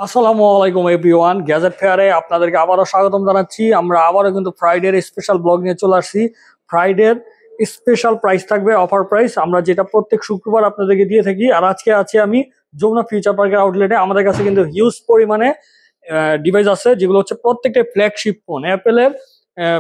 আসসালামু আলাইকুম everyone, gadget ফেয়ারে আপনাদেরকে আবারও স্বাগতম জানাচ্ছি। আমরা আবারও কিন্তু ফ্রাইডের স্পেশাল ব্লগ নিয়ে চলে আসছি। ফ্রাইডের স্পেশাল প্রাইস থাকবে, অফার প্রাইস, আমরা যেটা প্রত্যেক শুক্রবার আপনাদেরকে দিয়ে থাকি। আর আজকে আছি আমি যমুনা ফিউচার পার্কের আউটলেটে। আমাদের কাছে কিন্তু হিউজ পরিমাণে ডিভাইস আছে, যেগুলো হচ্ছে প্রত্যেকটা ফ্ল্যাগশিপ ফোন। অ্যাপেলের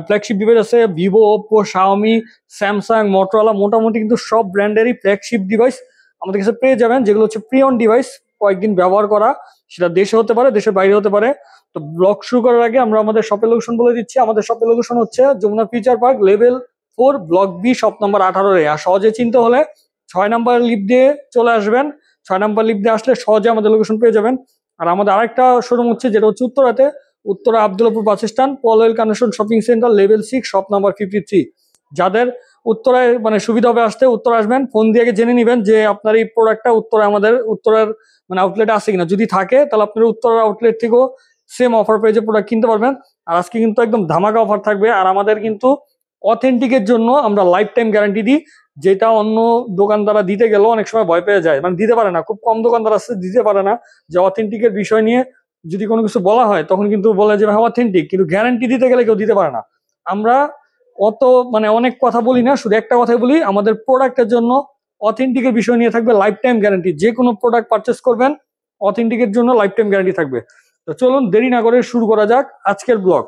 ফ্ল্যাগশিপ ডিভাইস আছে, Vivo, Oppo, Xiaomi, Samsung, Motorola, মোটামুটি কিন্তু সব ব্র্যান্ডেরই ফ্ল্যাগশিপ ডিভাইস আমাদের কাছে পেয়ে যাবেন, যেগুলো হচ্ছে প্রিয়ন ডিভাইস, কয়েকদিন ব্যবহার করা, সেটা দেশে হতে পারে, দেশের বাইরে হতে পারে। তো ব্লগ শুরু করার আগে আমরা আমাদের শপের লোকেশন বলে দিচ্ছি। আমাদের শপের লোকেশন হচ্ছে Jamuna future park, level 4, block B, shop number 18। আর সহজে চিনতে হলে 6 নম্বর লিফট দিয়ে চলে আসবেন। 6 নম্বর লিফট দিয়ে আসলে সহজে আমাদের লোকেশন পেয়ে যাবেন। আর আমাদের আরেকটা শোরুম হচ্ছে, যেটা হচ্ছে উত্তরাতে, Uttara Abdullahpur bus stand, Polwel Carnation shopping centre, level 6, shop number 53। যাদের উত্তরায় মানে সুবিধা হবে আসতে, উত্তরা আসবেন। ফোন দিয়ে জেনে নেবেন যে আপনার এই প্রোডাক্টটা আমাদের উত্তরার মানে আউটলেট আছে কিনা। যদি থাকে তাহলে আপনার উত্তরার আউটলেট থেকেও সেম অফার পেজে প্রোডাক্ট কিনতে পারবেন। আর আজকে কিন্তু একদম ধামাকা অফার থাকবে। আর আমাদের কিন্তু অথেন্টিকের জন্য আমরা লাইফ টাইম গ্যারান্টি দিই, যেটা অন্য দোকানদাররা দিতে গেলেও অনেক সময় ভয় পেয়ে যায়, মানে দিতে পারে না। খুব কম দোকানদার আছে দিতে পারে না, যে অথেন্টিকের বিষয় নিয়ে যদি কোনো কিছু বলা হয় তখন কিন্তু বলে যে হ্যাঁ অথেন্টিক, কিন্তু গ্যারান্টি দিতে গেলে কেউ দিতে পারে না। আমরা অত মানে অনেক কথা বলি না, শুধু একটা কথাই বলি, আমাদের প্রোডাক্টের জন্য অথেন্টিকের বিষয় নিয়ে থাকবে লাইফ টাইম গ্যারান্টি। যে কোনো প্রোডাক্ট পারচেস করবেন, অথেন্টিকের জন্য লাইফ টাইম গ্যারান্টি থাকবে। তো চলুন দেরি না করে শুরু করা যাক আজকের ব্লগ।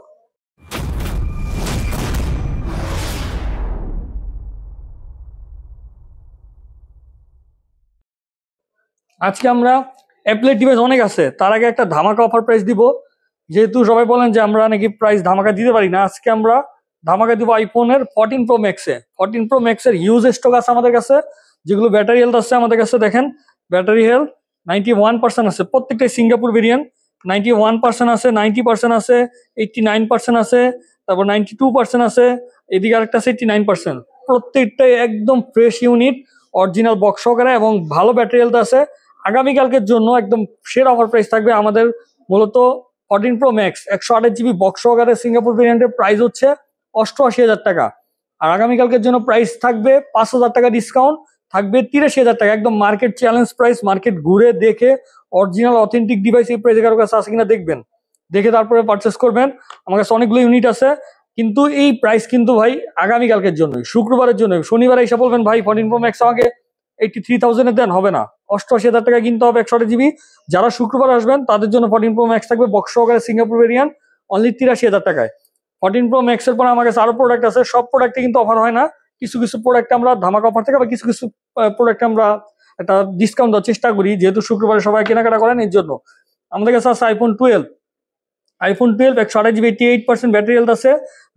আজকে আমরা অ্যাপলের ডিভাইস অনেক আছে, তার আগে একটা ধামাকা অফার প্রাইস দিব। যেহেতু সবাই বলেন যে আমরা নাকি প্রাইস ধামাকা দিতে পারি না, আজকে আমরা ধামাকা দিব আইফোনের 14 প্রো ম্যাক্সে। 14 প্রো ম্যাক্সের হিউজ স্টক আছে আমাদের কাছে, যেগুলো ব্যাটারি হেলথ আছে আমাদের কাছে। দেখেন ব্যাটারি হেলথ 91% আছে, প্রত্যেকটাই সিঙ্গাপুর ভেরিয়েন্ট। 91% আছে, 90% আছে, 89% আছে, তারপর 92% আছে, এদিকে আরেকটা আছে 89%। প্রত্যেকটাই একদম ফ্রেশ ইউনিট, অরিজিনাল বক্স সহকারে এবং ভালো ব্যাটারি হেলথ আছে। আগামীকালকের জন্য একদম সেরা অফার প্রাইস থাকবে আমাদের। মূলত 14 প্রো ম্যাক্স 128 জিবি বক্স সহকারে সিঙ্গাপুর ভেরিয়েন্টের প্রাইস হচ্ছে 88,000 টাকা। আর আগামীকালকের জন্য প্রাইস থাকবে 5,000 টাকা ডিসকাউন্ট, থাকবে 83,000 টাকা। একদম মার্কেট চ্যালেঞ্জ প্রাইস, মার্কেট ঘুরে দেখে অরিজিনাল অথেন্টিক ডিভাইস এই প্রাইসে কারো কাছে আছে কিনা দেখবেন, দেখে তারপরে পারচেস করবেন। আমার কাছে অনেকগুলো ইউনিট আছে, কিন্তু এই প্রাইস কিন্তু ভাই আগামীকালকের জন্য, শুক্রবারের জন্য। শনিবারে এসে বলবেন ভাই 14 প্রো ম্যাক্স আমাকে 83,000 দেন, হবে না। 88,000 টাকা কিনতে হবে 128 জিবি। যারা শুক্রবার আসবেন তাদের জন্য 14 প্রো ম্যাক্স থাকবে বক্স সহকারে সিঙ্গাপুর ভেরিয়েন্ট, অনলি 83,000 টাকায়। 14 প্রো ম্যাক্সের পর আমার কাছে আরো প্রোডাক্ট আছে, সব প্রোডাক্টে কিন্তু অফার হয় না। কিছু কিছু প্রোডাক্টে আমরা ধামাকা অফার থাকে, বা কিছু কিছু প্রোডাক্টে আমরা একটা ডিসকাউন্ট দেওয়ার চেষ্টা করি, যেহেতু শুক্রবারে সবাই কেনাকাটা করেন এর জন্য। আমাদের কাছে আছে আইফোন 12 128 জিবি, 88% ব্যাটারি হেলথ আছে,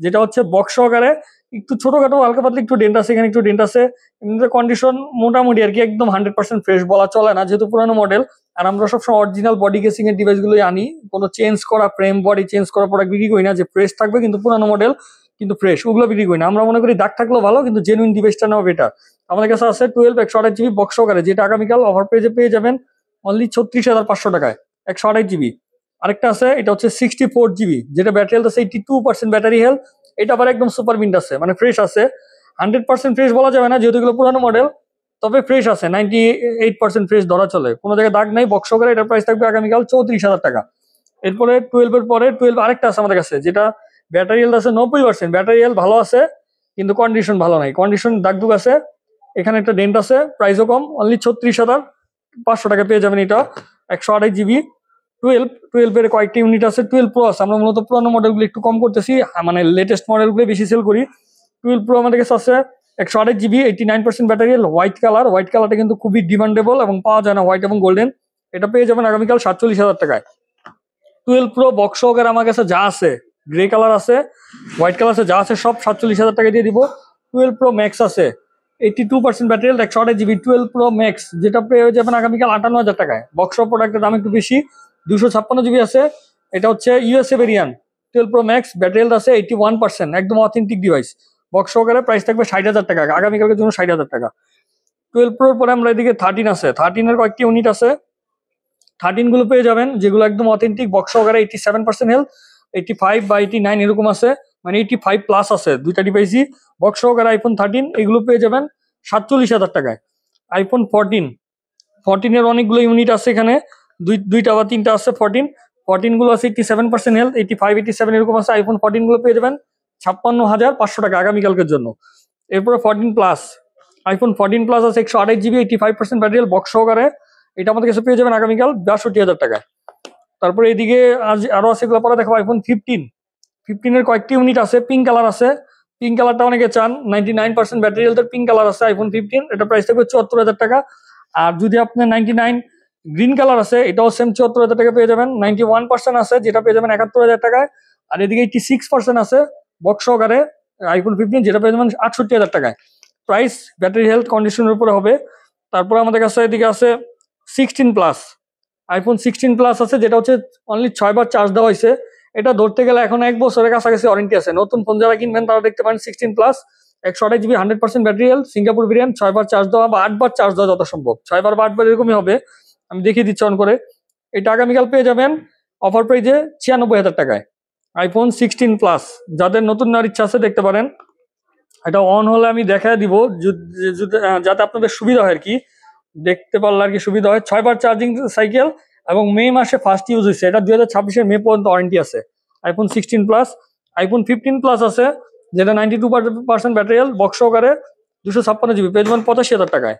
যেটা হচ্ছে বক্স সহকারে। একটু ছোটখাটো হালকা পাতলা একটু ডেন্ট আছে, এখানে একটু ডেন্ট আছে। এমনিতে কন্ডিশন মোটামুটি আর কি, একদম 100% ফ্রেশ বলা চলে না, যেহেতু পুরানো মডেল। আর আমরা সবসময় অরিজিনাল বডি কেসিং এর ডিভাইস গুলোই আনি, কোনো চেঞ্জ করা ফ্রেম বডি চেঞ্জ করা প্রোডাক্ট বিক্রি করি না, যে ফ্রেশ থাকবে কিন্তু পুরানো মডেল কিন্তু ফ্রেশ, ওগুলো বিক্রি করি না। আমরা মনে করি দাগ থাকলেও ভালো, কিন্তু জেনুইন ডিভাইসটা নেওয়া বেটার। আমাদের কাছে আছে 12 128 জিবি বক্স সহকারে, যেটা আগামীকাল অফার পেজে পেয়ে যাবেন অনলি 36,500 টাকায়, 128 জিবি। আরেকটা আছে, এটা হচ্ছে 64 জিবি, যেটা ব্যাটারি হেলথ আছে 82% ব্যাটারি হেলথ। এটা আবার একদম সুপার মিন্ট আছে, মানে ফ্রেশ আছে। 100% ফ্রেশ বলা যাবে না, যেহেতু এগুলো পুরানো মডেল, তবে ফ্রেশ আছে, 98% ফ্রেশ ধরা চলে, কোনো জায়গায় দাগ নাই, বক্স সহকারে। এটার প্রাইস থাকবে আগামীকাল 34,000 টাকা। এরপরে 12 এর পরে 12 আরেকটা আছে আমাদের কাছে, যেটা ব্যাটারি হেলথ আছে 90%, ব্যাটারি হেলথ ভালো আছে, কিন্তু কন্ডিশন ভালো নাই, কন্ডিশন দাগদুগ আছে। এখানে একটা ডেন্ট আছে, প্রাইসও কম, অনলি 36,500 টাকা পেয়ে যাবেন এটা। 128 জিবি 12 এর কয়েকটা ইউনিট আছে। 12 প্রো আছে, আমরা মূলত পুরানো মডেলগুলো একটু কম করতেছি, মানে লেটেস্ট মডেলগুলো বেশি সেল করি। 12 প্রো আমাদের কাছে আছে 128 জিবি, 89% ব্যাটারি, হোয়াইট কালারটা কিন্তু খুবই ডিমান্ডেবল এবং পাওয়া যায় না, হোয়াইট এবং গোল্ডেন। এটা পেয়ে যাবেন আগামীকাল 47,000 টাকায়। 12 প্রো বক্স সহকারে আমার কাছে যা আছে, গ্রে কালার আছে, হোয়াইট কালার আছে, যা আছে সব 47,000 টাকা দিয়ে দিব। 12 প্রো ম্যাক্স আছে 82% ব্যাটারি, 128 জিবি 12 প্রো ম্যাক্স, যেটা পেয়ে যাবেন আগামীকাল 58,000 টাকায়। বক্স প্রোডাক্টের দাম একটু বেশি। 256 জিবি আছে, এটা হচ্ছে USA variant. 12 pro max battery health আছে 81%, একদম অথেন্টিক ডিভাইস, বক্স সহকারে। প্রাইস থাকবে 60,000 টাকা, আগামীকালকের জন্য 60,000 টাকা। 12 প্রোর পরে আমরা এদিকে 13 আছে, 13-এর কয়েকটি ইউনিট আছে। 13 গুলো পেয়ে যাবেন, যেগুলো একদম অথেন্টিক বক্স সহকারে, 87% হেলথ, 85 বা 89 এরকম আছে, মানে 85+ আছে দুইটা ডিভাইসই বক্স সহকারে। আইফোন 13 এগুলো পেয়ে যাবেন 47,000 টাকায়। আইফোন 14 এর অনেকগুলো ইউনিট আছে এখানে, দুইটা বা তিনটা আছে 14 গুলো আছে 87% হেলথ, 85 87 এরকম আছে। আইফোন 14 গুলো পেয়ে যাবেন 56,500 টাকা আগামীকালকের জন্য। এরপরে 14 প্লাস, আইফোন 14 প্লাস আছে 128 জিবি 85% ব্যাটারি বক্স সহকারে, এটা আমাদের কাছে পেয়ে যাবেন আগামীকাল 62,000 টাকায়। তারপরে এদিকে আরো আছে, এগুলো পরে দেখো। আইফোন 15 এর কয়েকটি ইউনিট আছে, পিঙ্ক কালার আছে, পিঙ্ক কালারটা অনেকে চান। 99% ব্যাটারি হেলথের পিঙ্ক কালার আছে আইফোন 15, এটা প্রাইস থাকবে 74,000 টাকা। আর যদি আপনার 99 গ্রিন কালার আছে, এটাও সেম 74,000 টাকা পেয়ে যাবেন। 91% আছে, যেটা পেয়ে যাবেন 71,000 টাকায়। আর এদিকে 86% আছে বক্স সহকারে আইফোন 15, যেটা পেয়ে যাবেন 68,000 টাকায়। প্রাইস ব্যাটারি হেলথ কন্ডিশনের উপরে হবে। তারপর আমাদের কাছে এদিকে আছে 16 প্লাস, আইফোন 16 প্লাস আছে, যেটা হচ্ছে অনলি 6 বার চার্জ দেওয়া হয়েছে। এটা ধরতে গেলে এখন 1 বছরের কাছাকাছি ওয়ারেন্টি আছে। নতুন ফোন যারা কিনবেন তারা দেখতে পারেন 16 plus 128 GB 100% battery health, Singapore variant, 6 বার চার্জ দেওয়া বা 8 বার চার্জ দেওয়া যত সম্ভব, 6 বার বা 8 বার এরকমই হবে, আমি দেখিয়ে দিচ্ছি অন করে। এটা আগামীকাল পেয়ে যাবেন অফার প্রাইজে 96,000 টাকায় আইফোন 16 প্লাস। যাদের নতুন নেওয়ার ইচ্ছা আছে দেখতে পারেন। এটা অন হলে আমি দেখা দিব, যাতে আপনাদের সুবিধা হয় আর কি, দেখতে পারলে আর কি সুবিধা হয়। 6 বার চার্জিং সাইকেল এবং মে মাসে ফার্স্ট ইউজ হয়েছে, এটা 2026 মে পর্যন্ত ওয়ারেন্টি আছে আইফোন 16 প্লাস। আইফোন 15 প্লাস আছে, যেটা 92% ব্যাটারি হেলথ বক্স সহকারে 256 জিবি পেয়ে যাবেন 85,000 টাকায়।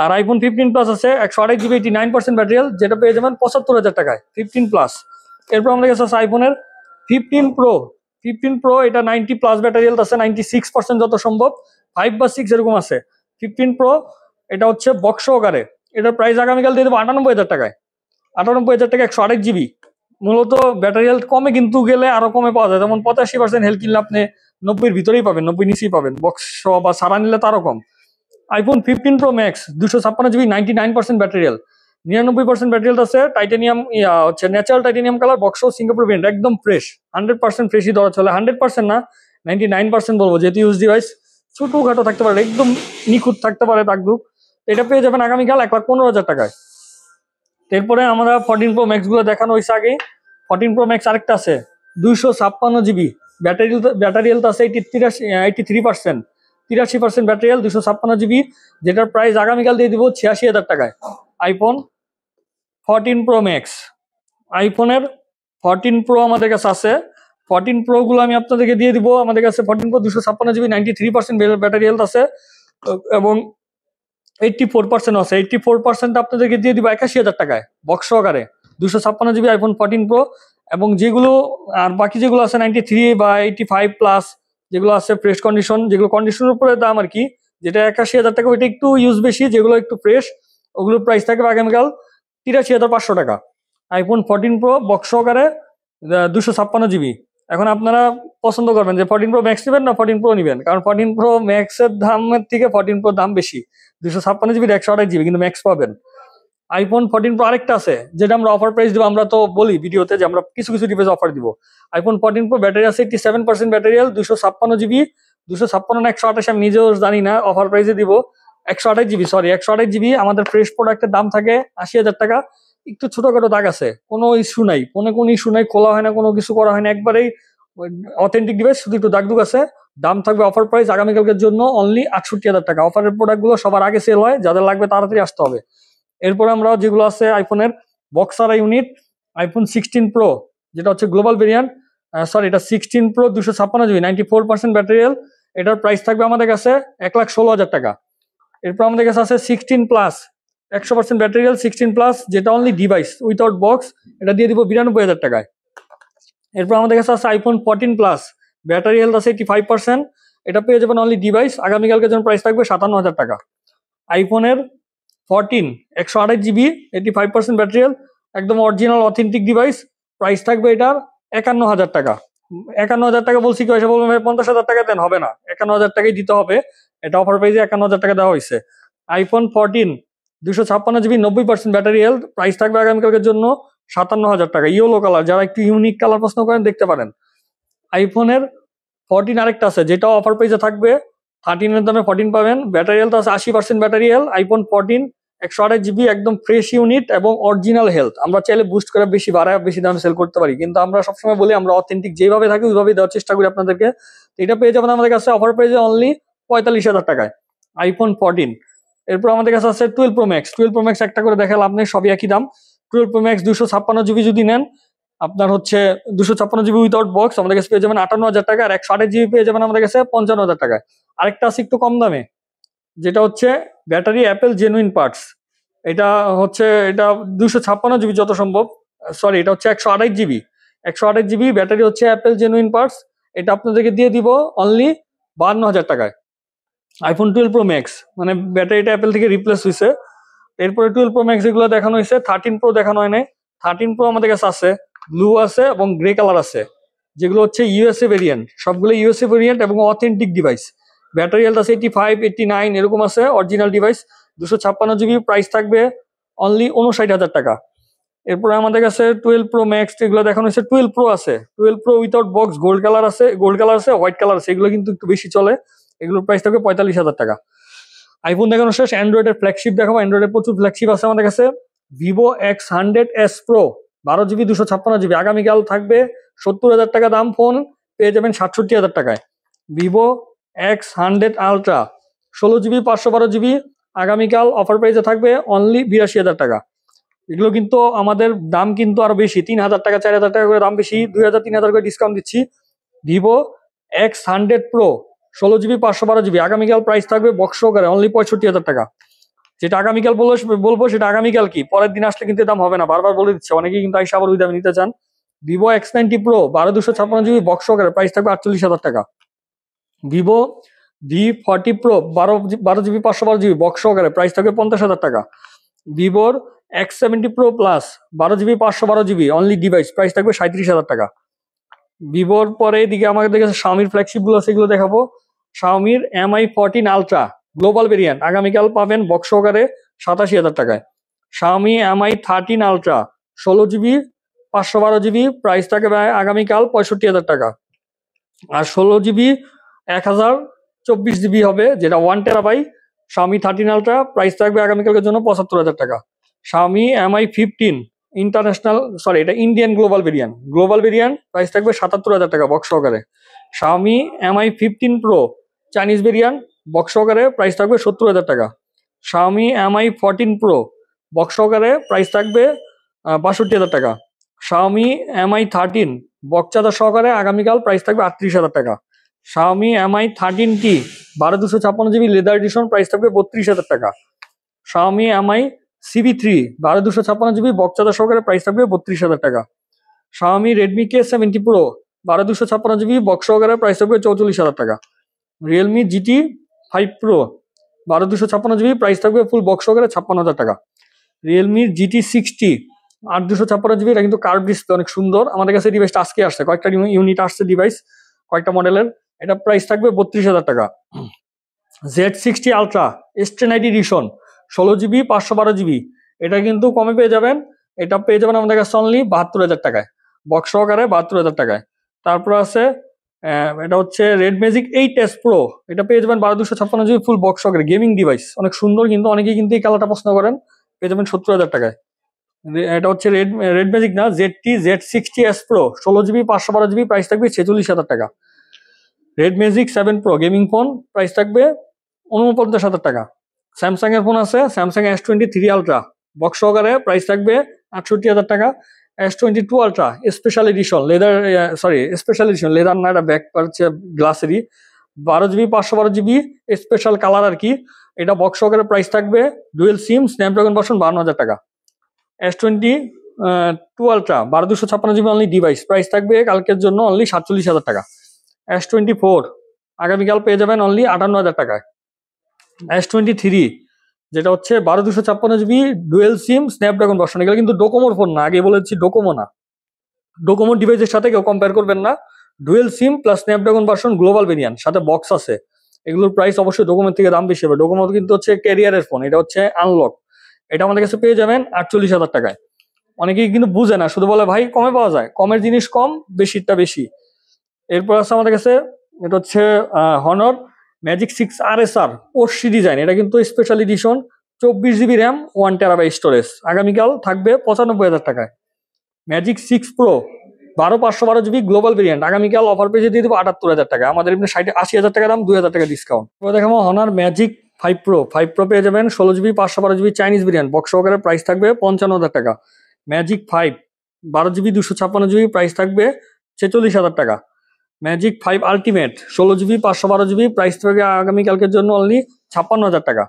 আর আইফোন 15 প্লাস আছে 128 জিবি 89% ব্যাটারি হেলথ, যেটা পেয়ে যাবেন 75,000 টাকায় 15 প্লাস। এরপর আমাদের কাছে আছে আইফোনের 15 প্রো, এটা 90 প্লাস ব্যাটারি হেলথ আছে, 96% যত সম্ভব, 5 বা 6 এরকম আছে। 15 প্রো এটা হচ্ছে বক্স সহকারে, এটার প্রাইস আগামীকাল দিয়ে দেবো 98,000 টাকায়। 98,000 টাকা 128 জিবি। মূলত ব্যাটারি হেলথ কমে কিন্তু গেলে আরো কমে পাওয়া যায়, যেমন 85% হেলথ কিনলে আপনি 90-এর ভিতরেই পাবেন, 90 নিচেই পাবেন, বক্স বা সারা নিলে তারও কম। IPhone 15 Pro Max 256 GB 99% battery health, 99% battery health আছে, টাইটানিয়াম হচ্ছে natural titanium colour, box Singapore variant, একদম ফ্রেশ, 100% ফ্রেশই ধরা চলে। 100% না, 99% বলবো, যেহেতু ইউজ ডিভাইস ছোটখাটো থাকতে পারে, একদম নিখুঁত থাকতে পারে দাগদুগ। এটা পেয়ে যাবেন আগামীকাল 1,15,000 টাকায়। এরপরে আমরা 14 প্রো ম্যাক্স গুলো দেখানো হয়েছে আগে। 14 প্রো ম্যাক্স আরেকটা আছে 256 জিবি ব্যাটারি হেলথ আছে 83%, 83% ব্যাটারি হেলথ, 256 জিবি, যেটার প্রাইস আগামীকাল দিয়ে দিব 86,000 টাকায় আইফোন 14 প্রো ম্যাক্স। আইফোনের 14 প্রো আমাদের কাছে আছে, 14 প্রো গুলো আমি আপনাদেরকে দিয়ে দিব। আমাদের কাছে 14 প্রো 256 জিবি 93% ব্যাটারি হেলথ আছে এবং 84% আছে, 84% আপনাদেরকে দিয়ে দিব 81,000 টাকায় বক্স সহকারে 256 জিবি আইফোন 14 প্রো। এবং যেগুলো আর বাকি যেগুলো আছে 93 বা 85 প্লাস, যেগুলো আছে ফ্রেশ কন্ডিশন, যেগুলো কন্ডিশনের উপরে দাম আর কি, যেটা 81,000 টাকা, ওইটা একটু ইউজ বেশি, যেগুলো একটু ফ্রেশ ওগুলোর প্রাইস থাকবে আগামীকাল 83,500 টাকা আইফোন 14 প্রো বক্স সহকারে 256 জিবি। এখন আপনারা পছন্দ করবেন যে 14 প্রো ম্যাক্স নেবেন না 14 প্রো নেবেন, কারণ 14 প্রো ম্যাক্সের দামের থেকে 14 প্রো দাম বেশি, 256 জিবি 128 জিবি, কিন্তু ম্যাক্স পাবেন। আইফোন 14 প্রো আরেকটা আছে, যেটা আমরা অফার প্রাইস দিব, আমরা তো বলি ভিডিওতে যে আমরা কিছু কিছু ডিভাইস অফার দিব। আইফোন 14 প্রো ব্যাটারি আছে 87% ব্যাটারি হেলথ, 256 জিবি, 256 না 128, আমি নিজেও জানি না, অফার প্রাইসে দিব 128 জিবি, সরি 128 জিবি। আমাদের ফ্রেশ প্রোডাক্টের দাম থাকে 80,000 টাকা। একটু ছোটখাটো দাগ আছে, কোনো ইস্যু নাই, ফোনে কোনো ইস্যু নাই, খোলা হয় না, কোনো কিছু করা হয় না, একবারেই অথেন্টিক ডিভাইস, শুধু একটু দাগদুগ আছে। দাম থাকবে অফার প্রাইস আগামীকালকের জন্য অনলি 68,000 টাকা। অফারের প্রোডাক্টগুলো সবার আগে সেল হয়, যাদের লাগবে তাড়াতাড়ি আসতে হবে। এরপরে আমরা যেগুলো আছে আইফোনের বক্সারা ইউনিট, আইফোন 16 প্রো, যেটা হচ্ছে গ্লোবাল ভেরিয়েন্ট, সরি এটা 16 প্রো 256 জিবি 94% ব্যাটারি হেলথ, এটার প্রাইস থাকবে আমাদের কাছে 1,16,000 টাকা। এরপর আমাদের কাছে আছে 16 প্লাস 100% ব্যাটারি হেলথ 16 প্লাস, যেটা অনলি ডিভাইস উইথাউট বক্স, এটা দিয়ে দিব 92,000 টাকায়। এরপর আমাদের কাছে আছে আইফোন 14 প্লাস, ব্যাটারি হেলথ আছে 85%, এটা পেয়ে যাবেন অনলি ডিভাইস, আগামীকালকের জন্য প্রাইস থাকবে 57,000 টাকা। আইফোনের 14 128 জিবি 85% ব্যাটারি হেলথ, একদম অরিজিনাল অথেন্টিক ডিভাইস, প্রাইস থাকবে এটার 51,000 টাকা। 51,000 টাকা বলছি, কি এসে বলবেন ভাই 50,000 টাকা দেন, হবে না, 51,000 টাকাই দিতে হবে, এটা অফার প্রাইসে 51,000 টাকা দেওয়া হয়েছে। IPhone 14 256 GB 90% battery health, price থাকবে আগামীকালকের জন্য 57,000 টাকা। ইয়েলো কালার, যারা একটু ইউনিক কালার পছন্দ করেন দেখতে পারেন। আইফোনের 14 আরেকটা আছে, যেটা অফার প্রাইসে থাকবে, 13 এর দামে 14 পাবেন, ব্যাটারি হেলথ আছে 80% ব্যাটারি হেলথ, আইফোন 14 128 জিবি একদম ফ্রেশ ইউনিট এবং অরিজিনাল হেলথ। আমরা চাইলে বুস্ট করে বেশি বাড়ায় বেশি দামে সেল করতে পারি, কিন্তু আমরা সবসময় বলি আমরা অথেন্টিক যেভাবে থাকি ওইভাবেই দেওয়ার চেষ্টা করি আপনাদেরকে। এটা পেয়ে যাবেন আমাদের কাছে অফার প্রাইসে অনলি 45,000 টাকায় আইফোন 14। এরপর আমাদের কাছে আছে 12 প্রো ম্যাক্স। 12 প্রো ম্যাক্স একটা করে দেখালাম, আপনি সবই একই দাম, 12 Pro Max 256 GB যদি নেন, আপনার হচ্ছে 256 GB উইথাউট বক্স আমাদের কাছে পেয়ে যাবেন 58,000 টাকা, আর 128 GB পেয়ে যাবেন আমাদের কাছে 55,000 টাকায়। আরেকটা আছে একটু কম দামে, যেটা হচ্ছে ব্যাটারি অ্যাপেল জেনুইন পার্টস। এটা হচ্ছে এটা 256 GB যত সম্ভব, সরি এটা হচ্ছে 128 GB। 128 GB ব্যাটারি হচ্ছে অ্যাপেল জেনুইন পার্টস। এটা আপনাদেরকে দিয়ে দিব অনলি 52,000 টাকায়। iPhone 12 Pro Max, মানে ব্যাটারিটা অ্যাপেল থেকে রিপ্লেস হয়েছে। এরপরে 12 Pro Max এগুলো দেখানো হয়েছে, 13 Pro দেখানো হয় নাই। 13 Pro আমাদের কাছে আছে, ব্লু আছে এবং গ্রে কালার আছে, যেগুলো হচ্ছে ইউএসএ ভেরিয়েন্ট, সবগুলো ইউএসএ ভেরিয়েন্ট এবং অথেন্টিক ডিভাইস। ব্যাটারি হেলথ আছে 85, 89 এরকম আছে, অরিজিনাল ডিভাইস। 256 GB, প্রাইস থাকবে অনলি 59,000 টাকা। এরপরে আমাদের কাছে 12 Pro Max এগুলো দেখানো হয়েছে। 12 Pro আছে, 12 Pro without box, gold colour আছে, হোয়াইট কালার আছে, এগুলো কিন্তু একটু বেশি চলে। এগুলোর প্রাইস থাকবে 45,000 টাকা। আইফোন দেখানো শেষ, অ্যান্ড্রয়েডের ফ্ল্যাগশিপ দেখাবো। অ্যান্ড্রয়েডের প্রচুর ফ্ল্যাগশিপ আছে আমাদের কাছে। Vivo X100s Pro 12 GB 256 GB, আগামীকাল থাকবে 70,000 টাকা দাম, ফোন পেয়ে যাবেন 67,000 টাকায়। Vivo X100 Ultra 16 GB 512 GB, আগামীকাল অফার প্রাইসে থাকবে অনলি 82,000 টাকা। এগুলো কিন্তু আমাদের দাম কিন্তু আরো বেশি, 3,000 টাকা 4,000 টাকা করে দাম বেশি, 2,000 3,000 করে ডিসকাউন্ট দিচ্ছি। Vivo X100 Pro 16 GB 512 GB, আগামীকাল প্রাইস থাকবে বক্স সহকারে অনলি 65,000 টাকা। যেটা আগামীকাল বলবো সেটা আগামীকাল কি, পরের দিন আসলে কিন্তু দাম হবে না, বারবার বলে দিচ্ছে, অনেকেই কিন্তু আইসা আবার ওই দামে নিতে চান। Vivo X90 Pro 12/256 GB, box সহকারে প্রাইস থাকবে 48,000 টাকা। Vivo V40 Pro 12 GB 512 GB, box সহকারে প্রাইস থাকবে 50,000 টাকা। ভিভোর X70 Pro Plus 12 GB 512 GB, only device, price থাকবে 37,000 টাকা। ভিভোর পরে এদিকে আমাদের কাছে শাওমির ফ্ল্যাগশিপ গুলো আছে, এগুলো দেখাবো। শাওমির Mi 14 Ultra গ্লোবাল ভেরিয়েন্ট, আগামীকাল পাবেন বক্স সহকারে 87,000 টাকায়। Xiaomi Mi 13 Ultra 16 GB 512 GB, price থাকবে আগামীকাল 65,000 টাকা। আর 16 GB 1024 GB হবে, যেটা 1 TB Xiaomi 13 Ultra, প্রাইস থাকবে আগামীকালকের জন্য 75,000 টাকা। Xiaomi Mi 15 ইন্টারন্যাশনাল, সরি এটা ইন্ডিয়ান গ্লোবাল ভেরিয়েন্ট, প্রাইস থাকবে 77,000 টাকা বক্স সহকারে। Xiaomi Mi 15 Pro Chinese variant, box সহকারে প্রাইস থাকবে 70,000 টাকা। Xiaomi Mi 14 Pro বক্স সহকারে প্রাইস থাকবে 62,000 টাকা। Xiaomi Mi 13 বক্স চার্জার সহকারে আগামীকাল প্রাইস থাকবে 38,000 টাকা। Xiaomi Mi 13T 12/256 GB leather addition, price থাকবে 32,000 টাকা। Xiaomi Mi CB3 12/256 GB, box charger সহকারে প্রাইস থাকবে 32,000 টাকা। Xiaomi Redmi K70 Pro 12/256 GB, box সহকারে প্রাইস থাকবে 44,000 টাকা। Realme GT 5 Pro 12/256 GB, price থাকবে ফুল বক্স সহকারে 56,000 টাকা। Realme GT 60 8/256 GB, এটা কিন্তু কার্ভ ডিসপ্লে, অনেক সুন্দর। আমাদের কাছে ডিভাইসটা আজকে আসছে, কয়েকটা ইউনিট আসছে ডিভাইস, কয়েকটা মডেলের। এটা প্রাইস থাকবে 32,000 টাকা। Z60 Ultra S10 addition 16 GB 512 GB, এটা কিন্তু কমে পেয়ে যাবেন, এটা পেয়ে যাবেন আমাদের কাছে অনলি 72,000 টাকায়, বক্স সহকারে 72,000 টাকায়। তারপর আছে এটা হচ্ছে Red Magic 8s Pro, এটা পেয়ে যাবেন 12/256 GB ফুল বক্স সহকারে, গেমিং ডিভাইস, অনেক সুন্দর, কিন্তু অনেকেই কিন্তু এই কালারটা পছন্দ করেন, পেয়ে যাবেন 70,000 টাকায়। এটা হচ্ছে রেড ম্যাজিক না, Z60s Pro 16 GB 512 GB, price থাকবে 46,000 টাকা। Red magic 7 Pro gaming phone, price থাকবে 49,000 টাকা। স্যামসাং এর ফোন আছে, স্যামসাং S23 Ultra বক্স সহকারে প্রাইস থাকবে 68,000 টাকা। S22 Ultra special edition leather না, এটা ব্যাক পাচ্ছে গ্লাসেরই, 12 GB 512 GB স্পেশাল কালার আর কি, এটা বক্স সহকারে প্রাইস থাকবে ডুয়েল সিম স্ন্যাপড্রাগন ভার্সন 52,000 টাকা। S22 Ultra 12/256 GB only device, price থাকবে কালকের জন্য অনলি 47,000 টাকা। S24 আগামীকাল পেয়ে যাবেন অনলি 58,000 টাকায়। S23 যেটা হচ্ছে 12/256 GB ডুয়েল সিম স্ন্যাপড্রাগন ভার্সন, এগুলো কিন্তু ডোকোমোর ফোন না, আগে বলেছি ডোকোমো না, ডোকোমোর ডিভাইসের সাথে কেউ কম্পেয়ার করবেন না। ডুয়েল সিম plus Snapdragon version global variant, সাথে বক্স আছে, এগুলোর প্রাইস অবশ্যই ডোকোমোর থেকে দাম বেশি হবে। ডোকোমো কিন্তু হচ্ছে ক্যারিয়ারের ফোন, এটা হচ্ছে আনলক, এটা আমাদের কাছে পেয়ে যাবেন 48,000 টাকায়। অনেকেই কিন্তু বুঝে না, শুধু বলে ভাই কমে পাওয়া যায়, কমের জিনিস কম, বেশিরটা বেশি। এরপর আছে আমাদের কাছে, এটা হচ্ছে হনর ম্যাজিক 6 RSR ওর্সি ডিজাইন, এটা কিন্তু special edition, 24 GB RAM 1 TB storage, আগামীকাল থাকবে 95,000 টাকায়। Magic 6 Pro 12/512 GB global variant, আগামীকাল অফার পেজে দিয়ে দেবো 78,000 টাকা, আমাদের এমনি 80,000 টাকা দাম, 2,000 টাকা ডিসকাউন্ট। দেখাবো হনার ম্যাজিক 5 Pro পেয়ে যাবেন 16 GB 512 GB Chinese variant, box সহকারে প্রাইস থাকবে 55,000 টাকা। ম্যাজিক 5 12 GB 256 GB প্রাইস থাকবে 46,000 টাকা। Magic 5 ultimate 16 GB 512 GB price থাকবে আগামীকালকের জন্য অনলি 56,000 টাকা।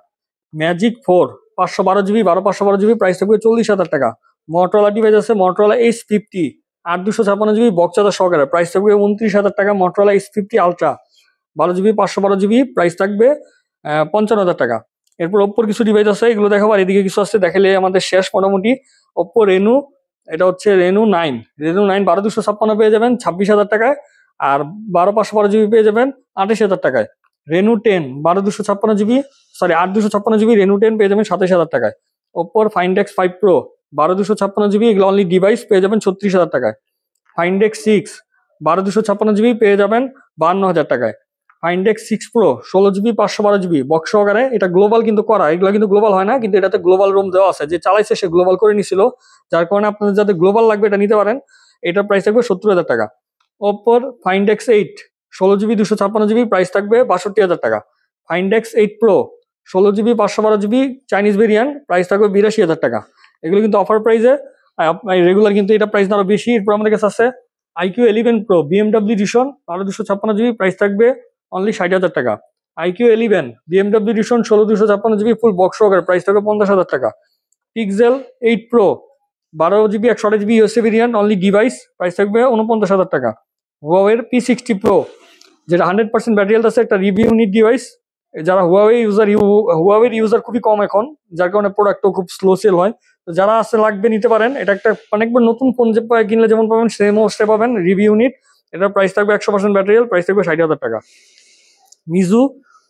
ম্যাজিক 4 512 GB 512 GB প্রাইস থাকবে 40,000 টাকা। মটোরোলা ডিভাইস আছে Motorola H50 8 256 GB box charger সহকারে প্রাইস থাকবে 29,000 টাকা। Motorola H50 ultra 12 GB 512 GB price থাকবে 55,000 টাকা। এরপর ওপ্পোর কিছু ডিভাইস আছে, এগুলো দেখাবো। আর এদিকে কিছু আছে দেখালে আমাদের শেষ মোটামুটি। ওপ্পো রেনু, এটা হচ্ছে রেনু 9 12 256 পেয়ে যাবেন 26,000 টাকায়। আর 12 512 GB পেয়ে যাবেন 28,000 টাকায়। রেনু 10 12 256 GB, সরি 8 256 GB রেনু 10 পেয়ে যাবেন 27,000 টাকায়। ওপ্পোর ফাইন্ডেক্স 5 প্রো 12 256 GB, এগুলো অনলি ডিভাইস পেয়ে যাবেন 36,000 টাকায়। ফাইন্ডেক্স 6 12 256 GB পেয়ে যাবেন 52,000 টাকায়। Find X 6 pro 16 GB 512 GB box সহকারে, এটা গ্লোবাল কিন্তু করা, এগুলো কিন্তু গ্লোবাল হয় না, কিন্তু এটাতে গ্লোবাল রোম দেওয়া আছে। যে চালাইছে সে গ্লোবাল করে নিছিল, যার কারণে আপনাদের যাতে গ্লোবাল লাগবে এটা নিতে পারেন। এটার প্রাইস থাকবে 70,000 টাকা। ওপ্পোর ফাইন্ডেক্স 8 16 GB 256 GB প্রাইস থাকবে 62,000 টাকা। Find X 8 pro 16 GB 512 GB Chinese variant price থাকবে 82,000 টাকা। এগুলো কিন্তু অফার প্রাইসে, রেগুলার কিন্তু এটা প্রাইস আরো বেশি। এরপর আমাদের কাছে আছে iQOO 11 Pro BMW Edition 12 256 GB price থাকবে অনলি 60,000 টাকা। iQOO 11 BMW Edition 16 256 GB full box সহকারে প্রাইস থাকবে 50,000 টাকা। Pixel 8 Pro 12 GB 128 GB USA variant only device price থাকবে 49,000 টাকা। হুয়াওয়ের P60 Pro, যেটা 100% ব্যাটারি হেলথ আছে, একটা রিভিউ ইউনিট ডিভাইস। যারা হুয়াওয়ের ইউজার খুবই কম এখন, যার কারণে প্রোডাক্টও খুব স্লো সেল হয়। তো যারা আছে লাগবে নিতে পারেন। এটা একটা অনেকবার নতুন ফোন যে কিনলে যেমন পাবেন সেম অবস্থা পাবেন। রিভিউ ইউনিট, এটার প্রাইস থাকবে 100% ব্যাটারি হেলথ, প্রাইস থাকবে 60,000 টাকা। মিজু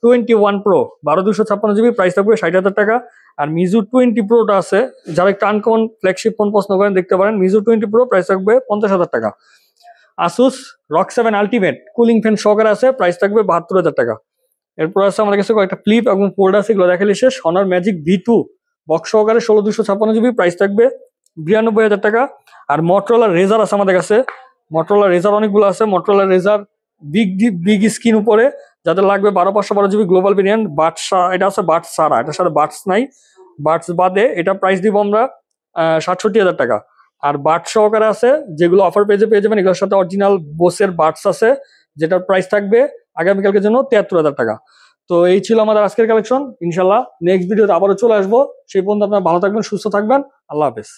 21 Pro 12 256 GB প্রাইস থাকবে 60,000 টাকা। আর মিজু 20 Proটা আছে, যারা একটা আনকমন ফ্ল্যাগশিপ ফোন পছন্দ করেন দেখতে পারেন। মিজু 20 Pro প্রাইস থাকবে 50,000 টাকা। Asus rock 7 ultimate cooling fan সহকারে আছে, প্রাইস থাকবে 72,000 টাকা। এরপর আছে আমাদের কাছে কয়েকটা ফ্লিপ এবং ফোল্ড আছে, এগুলো দেখালে শেষ। হনার ম্যাজিক V2 বক্স সহকারে 16 256 GB প্রাইস থাকবে 92,000 টাকা। আর মটোরোলা রেজার আছে আমাদের কাছে। মটোরোলা রেজার অনেকগুলো আছে। মটোরোলা রেজার বিগ স্ক্রিন উপরে, যাদের লাগবে 12 512 GB গ্লোবাল ভেরিয়েন্ট। বাটস, এটা আছে বাটস ছাড়া, এটার সাথে বাটস নাই, বাটস বাদে। এটা প্রাইস দিব আমরা 67,000 টাকা। আর বাটস সহকারে আছে, যেগুলো অফার পেজে পেয়ে যাবেন, এগুলোর সাথে অরিজিনাল বোসের বাটস আছে, যেটার প্রাইস থাকবে আগামীকালকের জন্য 73,000 টাকা। তো এই ছিল আমাদের আজকের কালেকশন। ইনশাল্লাহ নেক্সট ভিডিওতে আবারও চলে আসবো। সেই পর্যন্ত আপনারা ভালো থাকবেন, সুস্থ থাকবেন। আল্লাহ হাফেজ।